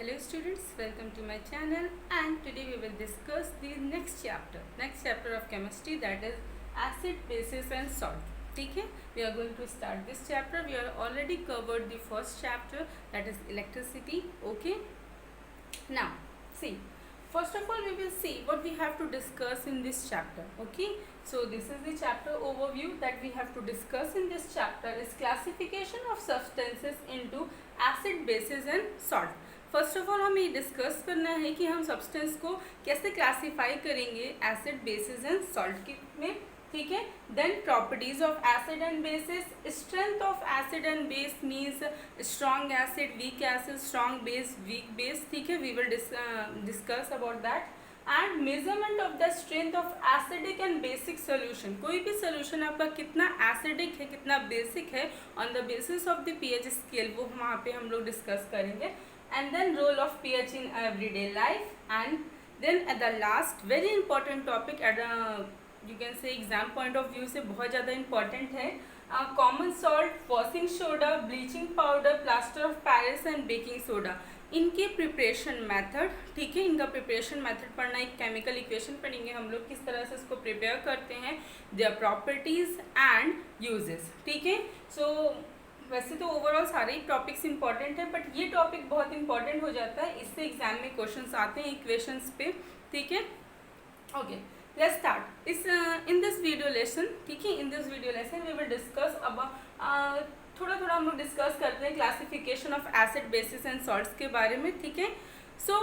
Hello students, welcome to my channel, and today we will discuss the next chapter of chemistry, that is acid, bases and salt. ठीक है, we are going to start this chapter. We are already covered the first chapter, that is electricity. Okay, now see, first of all we will see what we have to discuss in this chapter. Okay, so this is the chapter overview that we have to discuss in this chapter is classification of substances into acid, bases and salt. First of all हमें ये discuss करना है कि हम substance को कैसे classify करेंगे acid, bases and salt में. ठीक है, then properties of acid and bases. Strength of acid and base means strong acid, weak acid, strong base, weak base. ठीक है, we will discuss about that. And measurement of the strength of acidic and basic solution. कोई भी solution आपका कितना acidic है, कितना basic है, on the basis of the pH scale, वो वहाँ पे हम लोग डिस्कस करेंगे. And then role of pH in everyday life, and then at the last very important topic at you can say exam point of view से बहुत ज़्यादा important है, common salt, washing soda, bleaching powder, plaster of Paris and baking soda. इनके preparation method. ठीक है, इनका preparation method पढ़ना, एक केमिकल इक्वेशन पढ़ेंगे हम लोग किस तरह से इसको प्रिपेयर करते हैं, देयर प्रॉपर्टीज एंड यूजेस. ठीक है, सो वैसे तो ओवरऑल सारे ही टॉपिक्स इंपॉर्टेंट है, बट ये टॉपिक बहुत इंपॉर्टेंट हो जाता है, इससे एग्जाम में क्वेश्चंस आते हैं इक्वेशंस पे. ठीक है, ओके, लेट्स स्टार्ट इस इन दिस वीडियो लेसन. ठीक है, in this video lesson we will discuss अब थोड़ा थोड़ा हम लोग डिस्कस करते हैं classification of acid, bases and salts के बारे में. ठीक है, सो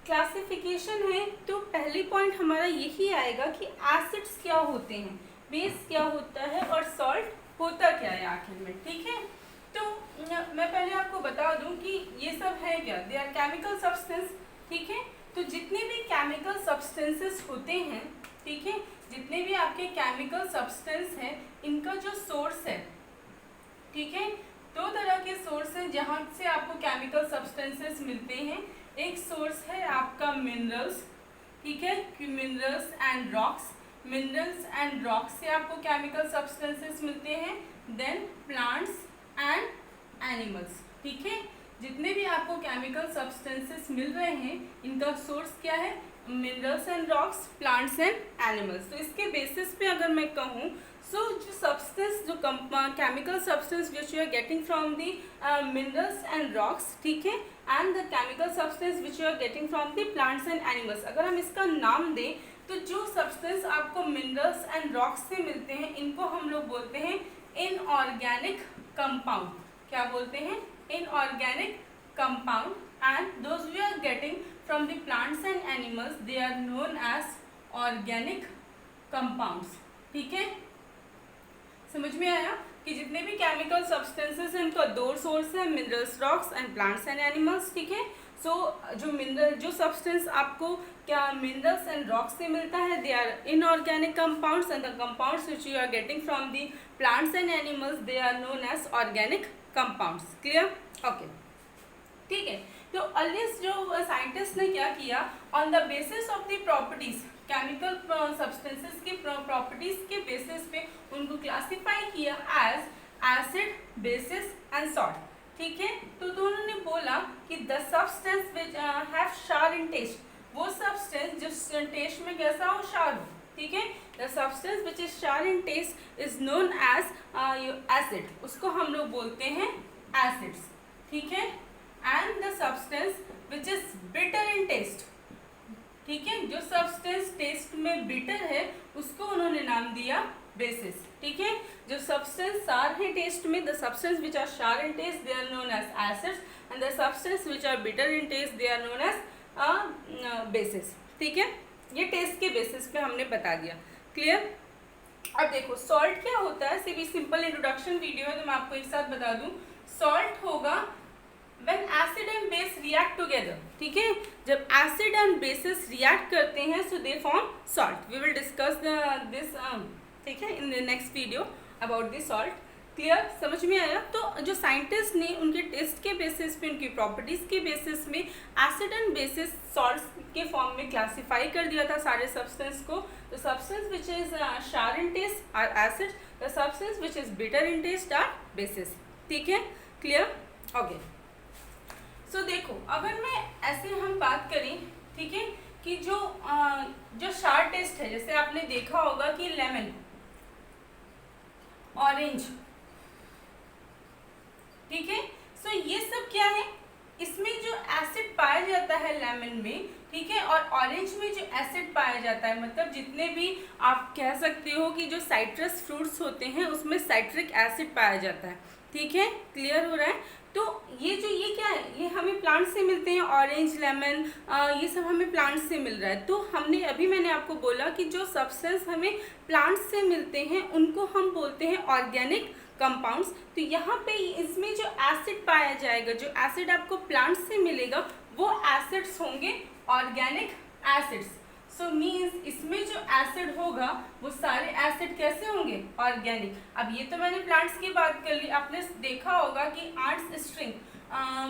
क्लासिफिकेशन है तो पहली पॉइंट हमारा यही आएगा कि एसिड्स क्या होते हैं, बेस क्या होता है और सॉल्ट होता क्या है आखिर में. ठीक है, तो मैं पहले आपको बता दूं कि ये सब है क्या, दे आर केमिकल सब्सटेंस. ठीक है, तो जितने भी केमिकल सब्सटेंसेस होते हैं, ठीक है, जितने भी आपके केमिकल सब्सटेंस हैं, इनका जो सोर्स है, ठीक है, दो तरह के सोर्स हैं जहाँ से आपको केमिकल सब्सटेंसेस मिलते हैं. एक सोर्स है आपका मिनरल्स. ठीक है, minerals and rocks. Minerals and rocks से आपको केमिकल सब्सटेंसेस मिलते हैं. Then plants and animals. ठीक है, जितने भी आपको केमिकल सब्सटेंसेस मिल रहे हैं, इनका सोर्स क्या है, minerals and rocks, plants and animals. तो इसके बेसिस पे अगर मैं कहूँ, सो जो सब्सटेंस, जो chemical substance which you are getting from the minerals and rocks, ठीक है, and the chemical substance which you are getting from the plants and animals, अगर हम इसका नाम दें तो जो सब्सटेंस आपको मिनरल्स एंड रॉक्स से मिलते हैं, इनको हम लोग बोलते हैं इनऑर्गेनिक कंपाउंड. क्या बोलते हैं, inorganic compound. And those we are getting from the plants and animals, they are known as organic compounds. ठीक है, समझ में आया कि जितने भी केमिकल सब्सटेंसेस हैं, इनका दो सोर्स है, minerals, rocks and plants and animals. ठीक है, सो जो सब्सटेंस आपको क्या मिनरल्स एंड रॉक्स से मिलता है, they are inorganic compounds, and the compounds which you are getting from the plants and animals, they are known as organic compounds. Clear? Okay, ठीक है. तो अर्लिएस्ट जो साइंटिस्ट ने क्या किया, on the basis of the properties, chemical substances की properties के basis पे उनको क्लासीफाई किया as acid, bases and salt. ठीक है, तो उन्होंने बोला कि द सब्सटेंस विच हैव शार इन टेस्ट, वो सब्सटेंस जो टेस्ट में कैसा हो, शार हो. ठीक है, the substance which is sour in taste is known as acid, उसको हम लोग बोलते हैं एसिड्स. ठीक है, and the substance which is bitter in taste, ठीक है, जो सब्सटेंस टेस्ट में बिटर है, उसको उन्होंने नाम दिया बेसिस. ठीक है, जो सब्सटेंस सार है टेस्ट में, the substance which are sour in taste, they are known as acids, and the substance which are bitter in taste, they are known as bases. ठीक है, ये टेस्ट के बेसिस पे हमने बता दिया. क्लियर? अब देखो सॉल्ट क्या होता है, सिर्फ सिंपल इंट्रोडक्शन वीडियो है तो मैं आपको एक साथ बता दूं. सॉल्ट होगा when acid and base react together. ठीक है, जब acid and bases react करते हैं, so they form salt. We will discuss this ठीक है in the next video about the salt. Clear? समझ में आया? तो जो साइंटिस्ट ने उनके टेस्ट के बेसिस पे, उनकी प्रॉपर्टीज के बेसिस में एसिड एंड बेसिस सॉल्ट्स के फॉर्म में क्लासीफाई कर दिया था सारे सब्सटेंस को. The substance which is sour in taste are acid, the substance which is bitter in taste are bases. ठीक है, क्लियर? ओके. सो देखो, अगर मैं ऐसे हम बात करें, ठीक है, कि जो शार्ट टेस्ट है, जैसे आपने देखा होगा कि लेमन, ऑरेंज, ठीक है, सो ये सब क्या है, इसमें जो एसिड पाया जाता है लेमन में, ठीक है, और ऑरेंज में जो एसिड पाया जाता है, मतलब जितने भी आप कह सकते हो कि जो साइट्रस फ्रूट्स होते हैं उसमें साइट्रिक एसिड पाया जाता है, ठीक है, क्लियर हो रहा है। तो ये क्या है, ये हमें प्लांट से मिलते हैं, ऑरेंज, लेमन, ये सब हमें प्लांट से मिल रहा है। तो मैंने आपको बोला कि जो सब्सटेंस हमें प्लांट से मिलते हैं उनको हम बोलते हैं ऑर्गेनिक कंपाउंड्स। तो यहाँ पे इसमें जो एसिड पाया जाएगा, जो एसिड आपको प्लांट से मिलेगा, वो एसिड्स होंगे ऑर्गेनिक एसिड्स। सो मीन्स इसमें जो एसिड होगा वो सारे एसिड कैसे होंगे, ऑर्गेनिक। अब ये तो मैंने प्लांट्स की बात कर ली। आपने देखा होगा कि आंट्स स्ट्रिंग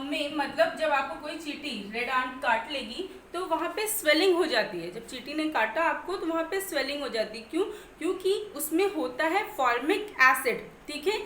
में, मतलब जब आपको कोई चींटी, रेड आंट काट लेगी तो वहाँ पे स्वेलिंग हो जाती है। जब चींटी ने काटा आपको तो वहाँ पे स्वेलिंग हो जाती है। क्यों? क्योंकि उसमें होता है फॉर्मिक एसिड, ठीक है,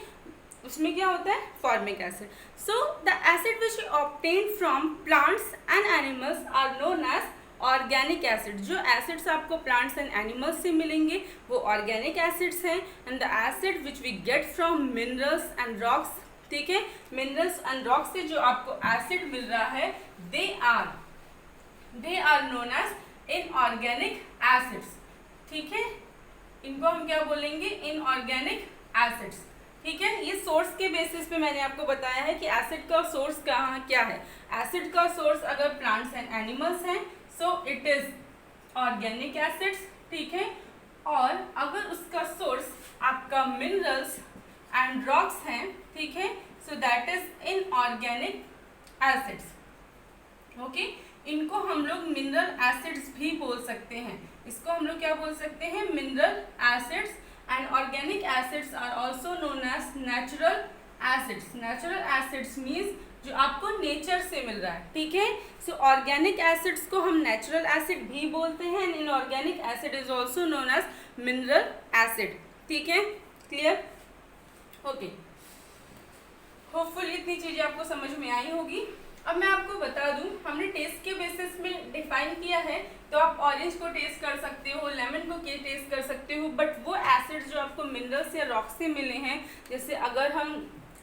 उसमें क्या होता है, formic acid. So the acid which obtained from plants and animals are known as organic acid. जो एसिड्स आपको प्लांट्स एंड एनिमल्स से मिलेंगे वो ऑर्गेनिक एसिड्स हैं। And the acid which we get from minerals and rocks, ठीक है, minerals and rocks से जो आपको एसिड मिल रहा है, they are known as inorganic acids, ठीक है, इनको हम क्या बोलेंगे, इनऑर्गेनिक एसिड्स, ठीक है। ये सोर्स के बेसिस पे मैंने आपको बताया है कि एसिड का सोर्स कहाँ क्या है। एसिड का सोर्स अगर प्लांट्स एंड एनिमल्स हैं so it is organic acids, ठीक है, और अगर उसका सोर्स आपका मिनरल्स एंड रॉक्स हैं, ठीक है, so that is inorganic acids, okay. इनको हम लोग मिनरल एसिड्स भी बोल सकते हैं। इसको हम लोग क्या बोल सकते हैं, mineral acids. And organic acids are also known as natural acids. Natural acids means जो आपको नेचर से मिल रहा है, ठीक है। सो ऑर्गेनिक एसिड्स को हम नेचुरल एसिड भी बोलते हैं। And inorganic acid is also known as mineral acid, ठीक है, क्लियर, ओके। होपफुली इतनी चीजें आपको समझ में आई होगी। अब मैं आपको बता दूं, हमने टेस्ट के बेसिस में डिफाइन किया है, तो आप ऑरेंज को टेस्ट कर सकते हो, लेमन को टेस्ट कर सकते हो, बट वो एसिड्स जो आपको मिनरल्स या रॉक से मिले हैं, जैसे अगर हम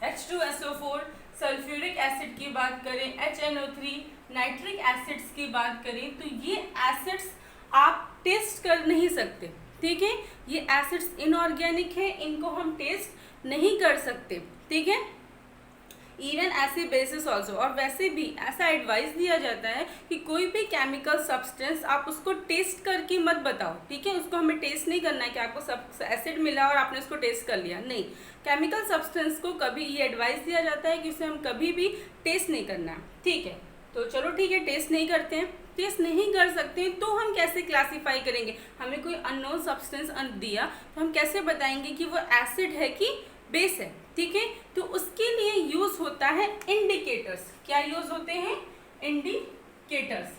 H2SO4 सल्फ्यूरिक एसिड की बात करें, HNO3 नाइट्रिक एसिड्स की बात करें, तो ये एसिड्स आप टेस्ट कर नहीं सकते, ठीक है। ये एसिड्स इनऑर्गेनिक है, इनको हम टेस्ट नहीं कर सकते, ठीक है। इवन ऐसे बेसिस ऑल्सो, और वैसे भी ऐसा एडवाइस दिया जाता है कि कोई भी केमिकल सब्सटेंस आप उसको टेस्ट करके मत बताओ, ठीक है। उसको हमें टेस्ट नहीं करना है कि आपको सब एसिड मिला और आपने उसको टेस्ट कर लिया, नहीं। केमिकल सब्सटेंस को कभी ये एडवाइस दिया जाता है कि उसे हम कभी भी टेस्ट नहीं करना है, ठीक है। तो चलो ठीक है, टेस्ट नहीं करते हैं, टेस्ट नहीं कर सकते हैं, तो हम कैसे क्लासीफाई करेंगे। हमें कोई अननोन सब्सटेंस दिया तो हम कैसे बताएंगे कि वो एसिड है कि बेस है, ठीक है। तो उसके लिए यूज होता है इंडिकेटर्स। क्या यूज होते हैं, इंडिकेटर्स।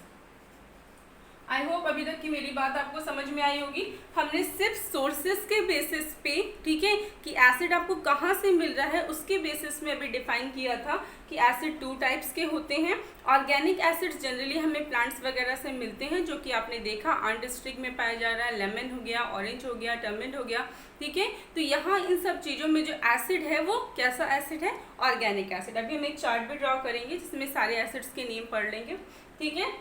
आई होप अभी तक की मेरी बात आपको समझ में आई होगी। हमने सिर्फ सोर्सेस के बेसिस पे, ठीक है, कि एसिड आपको कहाँ से मिल रहा है उसके बेसिस में अभी डिफाइन किया था कि एसिड 2 टाइप्स के होते हैं। ऑर्गेनिक एसिड्स जनरली हमें प्लांट्स वगैरह से मिलते हैं, जो कि आपने देखा आंट स्ट्रिग में पाया जा रहा है, लेमन हो गया, ऑरेंज हो गया, टर्मिन हो गया, ठीक है। तो यहाँ इन सब चीज़ों में जो एसिड है वो कैसा एसिड है, ऑर्गेनिक एसिड। अभी हम एक चार्ट भी ड्रॉ करेंगे जिसमें सारे एसिड्स के नेम पढ़ लेंगे, ठीक है।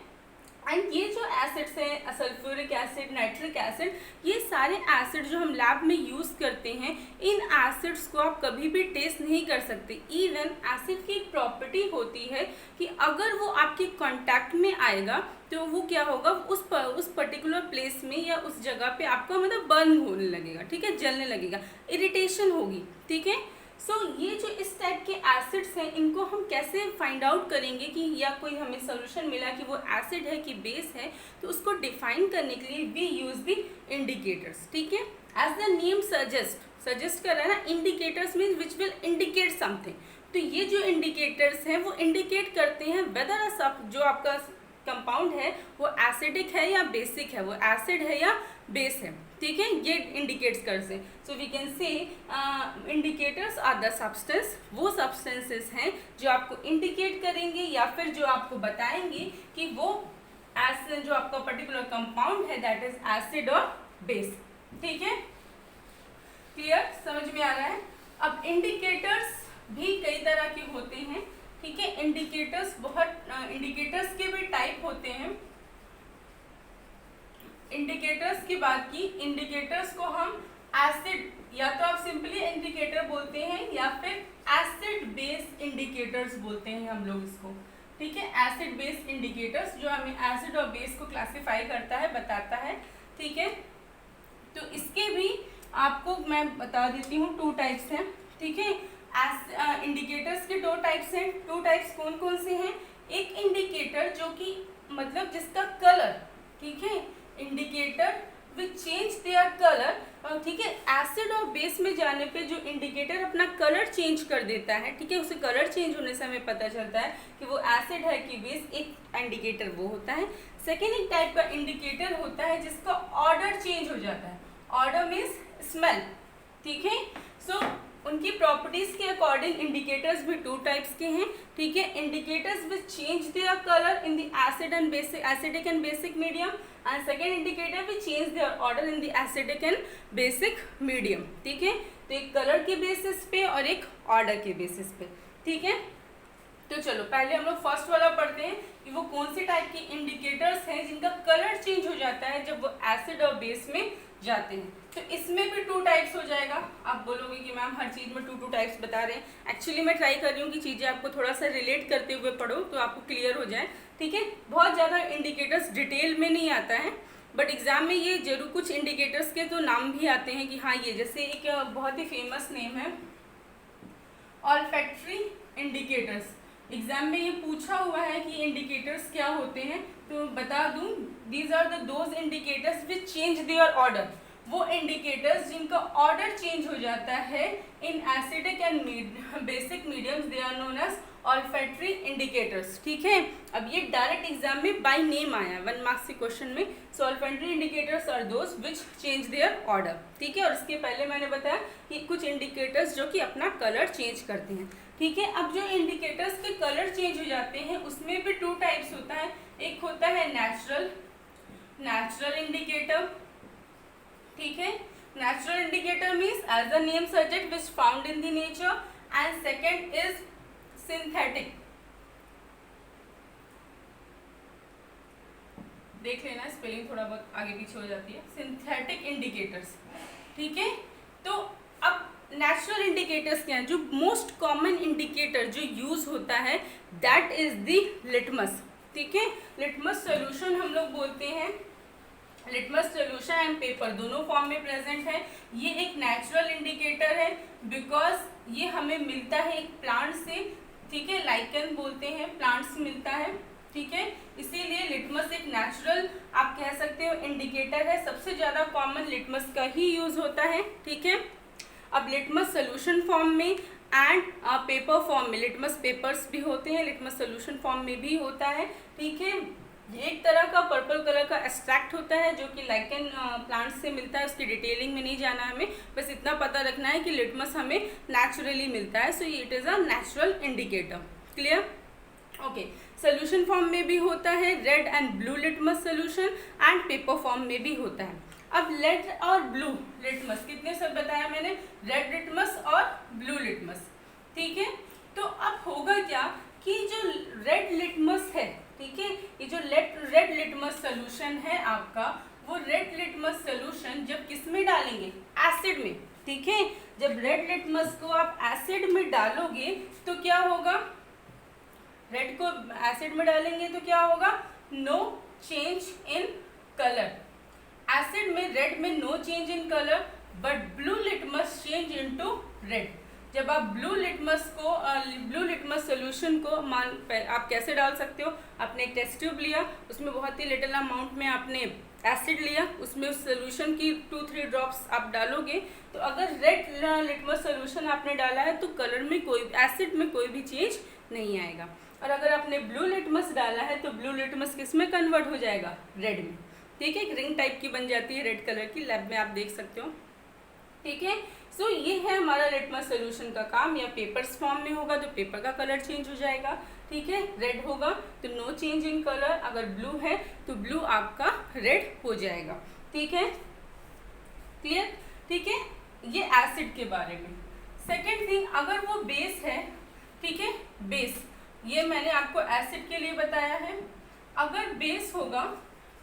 एंड ये जो एसिड्स हैं, सल्फ्यूरिक एसिड, नाइट्रिक एसिड, ये सारे एसिड जो हम लैब में यूज़ करते हैं, इन एसिड्स को आप कभी भी टेस्ट नहीं कर सकते। इवन एसिड की एक प्रॉपर्टी होती है कि अगर वो आपके कांटेक्ट में आएगा तो वो क्या होगा, उस पर्टिकुलर प्लेस में या उस जगह पे आपको मतलब बर्न होने लगेगा, ठीक है, जलने लगेगा, इरिटेशन होगी, ठीक है। सो ये जो इस टाइप के एसिड्स हैं, इनको हम कैसे फाइंड आउट करेंगे कि या कोई हमें सोल्यूशन मिला कि वो एसिड है कि बेस है, तो उसको डिफाइन करने के लिए वी यूज द इंडिकेटर्स, ठीक है। एज द नेम सजेस्ट कर रहा है ना, indicators means which will indicate something. तो ये जो इंडिकेटर्स हैं वो इंडिकेट करते हैं वेदर जो आपका कंपाउंड है वो एसिडिक है या बेसिक है, वो एसिड है या बेस है, ठीक है, ये इंडिकेट्स कर से। So we can say indicators are the substance, वो सब्सटेंसेस हैं जो आपको इंडिकेट करेंगे या फिर जो आपको बताएंगे कि वो एसिड जो आपका पर्टिकुलर कंपाउंड है दैट इज एसिड और बेस, ठीक है, क्लियर, समझ में आ रहा है। अब इंडिकेटर्स भी कई तरह के होते हैं, ठीक है, इंडिकेटर्स इंडिकेटर्स के भी टाइप होते हैं। इंडिकेटर्स की बात की, इंडिकेटर्स को हम एसिड या तो आप सिंपली इंडिकेटर बोलते हैं या फिर एसिड बेस इंडिकेटर्स बोलते हैं हम लोग इसको, ठीक है, एसिड बेस इंडिकेटर्स जो हमें एसिड और बेस को क्लासिफाई करता है, बताता है, ठीक है। तो इसके भी आपको मैं बता देती हूँ 2 टाइप्स हैं, ठीक है। इंडिकेटर्स के 2 टाइप्स हैं। 2 टाइप्स कौन कौन से हैं? एक इंडिकेटर जो कि मतलब जिसका कलर, ठीक है, indicator which change their colour, ठीक है, एसिड और बेस में जाने पे जो इंडिकेटर अपना कलर चेंज कर देता है, ठीक है, उसे कलर चेंज होने से हमें पता चलता है कि वो एसिड है कि बेस, एक इंडिकेटर वो होता है। सेकेंड एक टाइप का इंडिकेटर होता है जिसका ऑर्डर चेंज हो जाता है, ऑर्डर मीन्स स्मेल, ठीक है। सो उनकी प्रॉपर्टीज के अकॉर्डिंग इंडिकेटर्स भी 2 टाइप्स के हैं, ठीक है। Indicators which change their colour in the acidic and basic medium, and second indicator which change their order in the acidic and basic medium, ठीक है। तो एक कलर के बेसिस पे और एक ऑर्डर के बेसिस पे, ठीक है। तो चलो पहले हम लोग फर्स्ट वाला पढ़ते हैं कि वो कौन से टाइप के इंडिकेटर्स हैं जिनका कलर चेंज हो जाता है जब वो एसिड और बेस में जाते हैं। तो इसमें भी 2 टाइप्स हो जाएगा। आप बोलोगे कि मैम हर चीज़ में 2 टाइप्स बता रहे हैं। एक्चुअली मैं ट्राई कर रही हूँ कि चीज़ें आपको थोड़ा सा रिलेट करते हुए पढ़ो तो आपको क्लियर हो जाए, ठीक है। बहुत ज़्यादा इंडिकेटर्स डिटेल में नहीं आता है, बट एग्जाम में ये जरूर कुछ इंडिकेटर्स के तो नाम भी आते हैं कि हाँ ये, जैसे एक बहुत ही फेमस नेम है ऑल्फैक्टरी इंडिकेटर्स। एग्जाम में ये पूछा हुआ है कि इंडिकेटर्स क्या होते हैं, तो बता दूं, these are the those indicators which change their order, वो इंडिकेटर्स जिनका ऑर्डर चेंज हो जाता है in acidic and basic mediums, they are known as olfactory indicators, ठीक है। अब ये डायरेक्ट एग्जाम में बाय नेम आया 1 मार्क्स के क्वेश्चन में। So olfactory indicators are those which change their order, ठीक है। और इसके पहले मैंने बताया कि कुछ इंडिकेटर्स जो कि अपना कलर चेंज करते हैं, ठीक है। अब जो इंडिकेटर्स के कलर चेंज हो जाते हैं उसमें भी 2 टाइप्स होता है। एक होता है नेचुरल इंडिकेटर, ठीक है। Natural indicator means as the name suggest which found in the nature, and second is synthetic. देख लेना स्पेलिंग थोड़ा बहुत आगे पीछे हो जाती है। सिंथेटिक इंडिकेटर्स, ठीक है। तो अब नेचुरल इंडिकेटर्स क्या है? जो मोस्ट कॉमन इंडिकेटर जो यूज होता है दैट इज द लिटमस, ठीक है। लिटमस सोल्यूशन हम लोग बोलते हैं। लिटमस सोल्यूशन एंड पेपर दोनों फॉर्म में प्रेजेंट है। ये एक नेचुरल इंडिकेटर है बिकॉज ये हमें मिलता है एक प्लांट से, ठीक है, लाइकन बोलते हैं, प्लांट से मिलता है, ठीक है। इसीलिए लिटमस एक नेचुरल आप कह सकते हो इंडिकेटर है। सबसे ज़्यादा कॉमन लिटमस का ही यूज होता है, ठीक है। अब लिटमस सोल्यूशन फॉर्म में एंड पेपर फॉर्म में, लिटमस पेपर्स भी होते हैं, लिटमस सोल्यूशन फॉर्म में भी होता है, ठीक है। एक तरह का पर्पल कलर का एक्सट्रैक्ट होता है जो कि लाइकन प्लांट से मिलता है। उसकी डिटेलिंग में नहीं जाना है हमें, बस इतना पता रखना है कि लिटमस हमें नेचुरली मिलता है। So it is a natural indicator, clear, okay. Solution form में भी होता है red and blue litmus solution, and paper form में भी होता है। अब रेड और ब्लू लिटमस कितने सब बताया मैंने, रेड लिटमस और ब्लू लिटमस, ठीक है। तो अब होगा क्या कि जो रेड लिटमस है, ठीक है, ये जो रेड लिटमस सोल्यूशन है आपका, वो रेड लिटमस सोल्यूशन जब किस में डालेंगे, एसिड में, ठीक है। जब रेड लिटमस को आप एसिड में डालोगे तो क्या होगा, रेड को एसिड में डालेंगे तो क्या होगा, no change in colour. Acid में रेड में no change in colour, but blue litmus change into red. जब आप ब्लू लिटमस सोल्यूशन को आप कैसे डाल सकते हो, आपने एक टेस्ट ट्यूब लिया, उसमें बहुत ही लिटिल अमाउंट में आपने एसिड लिया, उसमें उस सोल्यूशन की 2-3 ड्रॉप्स आप डालोगे, तो अगर रेड लिटमस सोल्यूशन आपने डाला है तो कलर में कोई, एसिड में कोई भी चेंज नहीं आएगा। और अगर आपने ब्लू लिटमस डाला है तो ब्लू लिटमस किस में कन्वर्ट हो जाएगा, रेड में। ठीक है, एक रिंग टाइप की बन जाती है रेड कलर की, लैब में आप देख सकते हो। ठीक है, सो ये है हमारा लिटमस सोल्यूशन का काम। या पेपर्स फॉर्म में होगा तो पेपर का कलर चेंज हो जाएगा। ठीक है, रेड होगा तो नो चेंज इन कलर, अगर ब्लू है तो ब्लू आपका रेड हो जाएगा। ठीक है, क्लियर। ठीक है, ये एसिड के बारे में। सेकेंड थिंग, अगर वो बेस है, ठीक है, बेस, ये मैंने आपको एसिड के लिए बताया है। अगर बेस होगा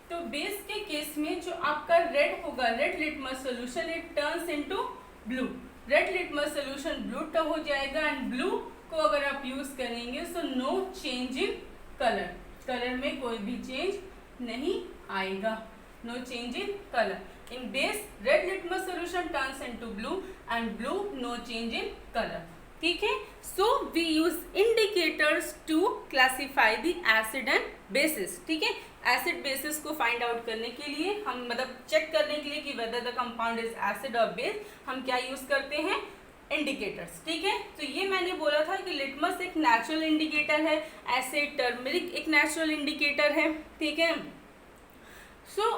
तो बेस के केस में जो आपका रेड होगा, red litmus solution, it turns into blue. Red litmus solution blue turn हो जाएगा एंड ब्लू को अगर आप यूज करेंगे so no change in colour, colour में कोई भी चेंज नहीं आएगा, no change in colour. In base red litmus solution turns into blue and blue no change in colour. ठीक है, so we use indicators to classify the acid and bases. ठीक है, acid basis को find out करने के लिए हम, मतलब चेक करने के लिए कि whether the compound is acid और बेस, हम क्या यूज करते हैं, इंडिकेटर्स। ठीक है, तो ये मैंने बोला था कि लिटमस एक नेचुरल इंडिकेटर है, एसिड टर्मरिक एक नेचुरल इंडिकेटर है। ठीक है, सो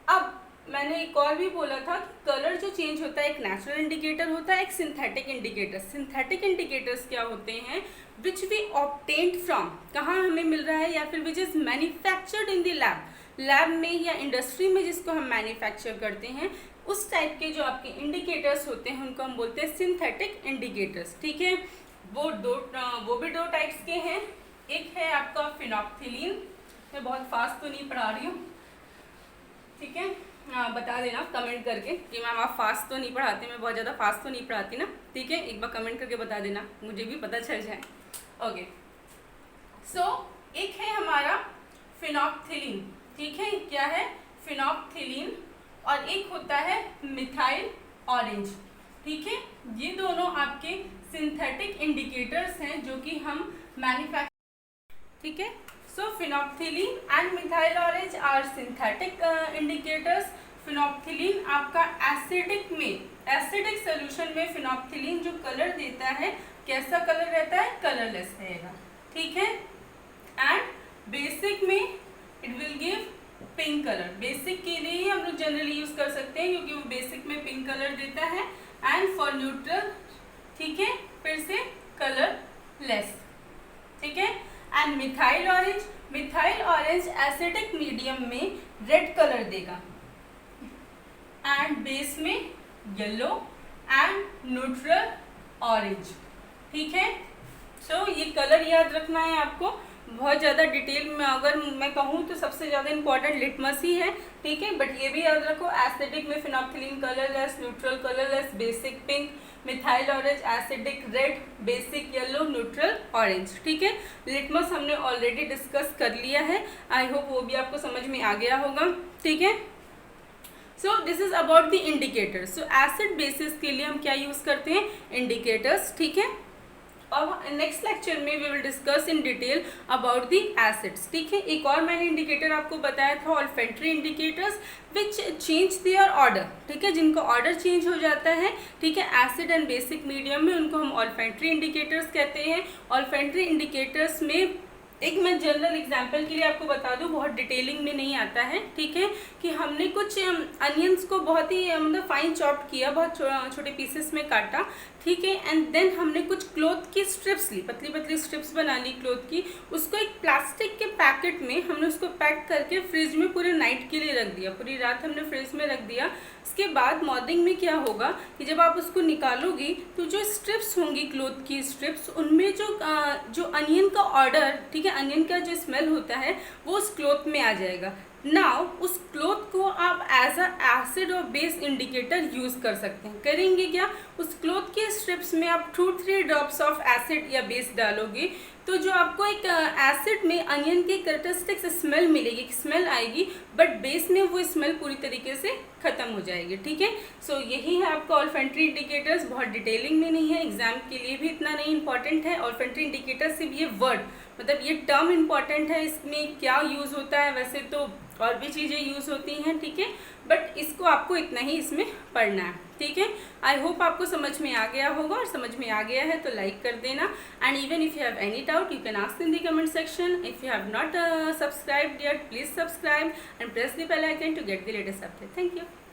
अब मैंने एक और भी बोला था कि कलर जो चेंज होता है एक नेचुरल इंडिकेटर होता है, एक सिंथेटिक इंडिकेटर। सिंथेटिक इंडिकेटर्स क्या होते हैं, विच वी ऑब्टेन्ड फ्रॉम, कहाँ हमें मिल रहा है, या फिर which is manufactured in the lab, lab में या इंडस्ट्री में जिसको हम मैन्युफैक्चर करते हैं, उस टाइप के जो आपके इंडिकेटर्स होते हैं उनको हम बोलते हैं सिंथेटिक इंडिकेटर्स। ठीक है, वो भी दो टाइप्स के हैं। एक है आपका फिनोप्थिलीन, मैं बहुत फास्ट तो नहीं पढ़ा रही हूँ, ठीक है, हाँ बता देना कमेंट करके कि मैम आप फास्ट तो नहीं पढ़ाते, मैं बहुत ज़्यादा फास्ट तो नहीं पढ़ाती ना। ठीक है, एक बार कमेंट करके बता देना, मुझे भी पता चल जाए। ओके, सो एक है हमारा फिनोप्थिलीन। ठीक है, क्या है, फिनोप्थिलीन, और एक होता है मिथाइल ऑरेंज। ठीक है, ये दोनों आपके सिंथेटिक इंडिकेटर्स हैं जो कि हम मैन्युफैक्चर। ठीक है, so phenolphthalein and methyl orange are synthetic indicators। phenolphthalein आपका एसिडिक में, एसिडिक सोल्यूशन में phenolphthalein जो कलर देता है, कैसा कलर रहता है, कलरलेस रहेगा। ठीक है, एंड बेसिक में it will give pink colour. Basic के लिए ही हम लोग जनरली यूज कर सकते हैं क्योंकि वो बेसिक में पिंक कलर देता है। एंड फॉर न्यूट्रल, ठीक है, फिर से कलरलेस। ठीक है, and methyl orange, methyl orange acidic medium में रेड कलर देगा एंड बेस में येलो एंड न्यूट्रल ऑरेंज। ठीक है, सो ये कलर याद रखना है आपको। बहुत ज़्यादा डिटेल में अगर मैं कहूँ तो सबसे ज़्यादा इंपॉर्टेंट लिटमस ही है। ठीक है, बट ये भी याद रखो, एसिडिक में phenolphthalein colourless, neutral colourless, basic pink, methyl orange acidic red, basic yellow, neutral orange. ठीक है, लिटमस हमने ऑलरेडी डिस्कस कर लिया है, आई होप वो भी आपको समझ में आ गया होगा। ठीक है, so this is about the indicators. So acid basis के लिए हम क्या यूज़ करते हैं, इंडिकेटर्स। ठीक है, और नेक्स्ट लेक्चर में we will discuss in detail about the acids. ठीक है, एक और मैंने इंडिकेटर आपको बताया था, olfactory indicators which change their order. ठीक है, जिनका ऑर्डर चेंज हो जाता है, ठीक है, एसिड एंड बेसिक मीडियम में, उनको हम ऑल्फैक्टरी इंडिकेटर्स कहते हैं। ऑल्फैक्टरी इंडिकेटर्स में एक मैं जनरल एग्जांपल के लिए आपको बता दूं, बहुत डिटेलिंग में नहीं आता है। ठीक है, कि हमने कुछ अनियंस को बहुत ही मतलब फाइन चॉप किया, बहुत छोटे पीसेस में काटा। ठीक है, एंड देन हमने कुछ क्लॉथ की स्ट्रिप्स ली, पतली पतली स्ट्रिप्स बना ली क्लॉथ की, उसको एक प्लास्टिक के पैकेट में हमने उसको पैक करके फ्रिज में पूरे नाइट के लिए रख दिया, पूरी रात हमने फ्रिज में रख दिया। उसके बाद मॉर्निंग में क्या होगा कि जब आप उसको निकालोगी तो जो स्ट्रिप्स होंगी क्लॉथ की स्ट्रिप्स, उनमें जो अनियन का ऑर्डर, ठीक है, अनियन का जो स्मेल होता है वो उस क्लॉथ में आ जाएगा। नाउ उस क्लॉथ को आप एज अ एसिड और बेस इंडिकेटर यूज़ कर सकते हैं। करेंगे क्या, उस क्लॉथ के स्ट्रिप्स में आप 2-3 ड्रॉप्स ऑफ एसिड या बेस डालोगे तो जो आपको एक एसिड में अनियन की कैरेक्टरिस्टिक्स स्मेल मिलेगी, स्मेल आएगी, बट बेस में वो स्मेल पूरी तरीके से ख़त्म हो जाएगी। ठीक है, सो यही है आपका ऑल्फैक्टरी इंडिकेटर्स। बहुत डिटेलिंग में नहीं है, एग्जाम के लिए भी इतना नहीं इंपॉर्टेंट है। ऑल्फैक्टरी इंडिकेटर सिर्फ ये वर्ड, मतलब ये टर्म इंपॉर्टेंट है, इसमें क्या यूज़ होता है, वैसे तो और भी चीज़ें यूज़ होती हैं। ठीक है, बट इसको आपको इतना ही इसमें पढ़ना है। ठीक है। आई होप आपको समझ में आ गया होगा, और समझ में आ गया है तो लाइक कर देना। And even if you have any doubt you can ask in the comment section. If you have not subscribed yet, please subscribe and press the bell icon to get the latest update. Thank you.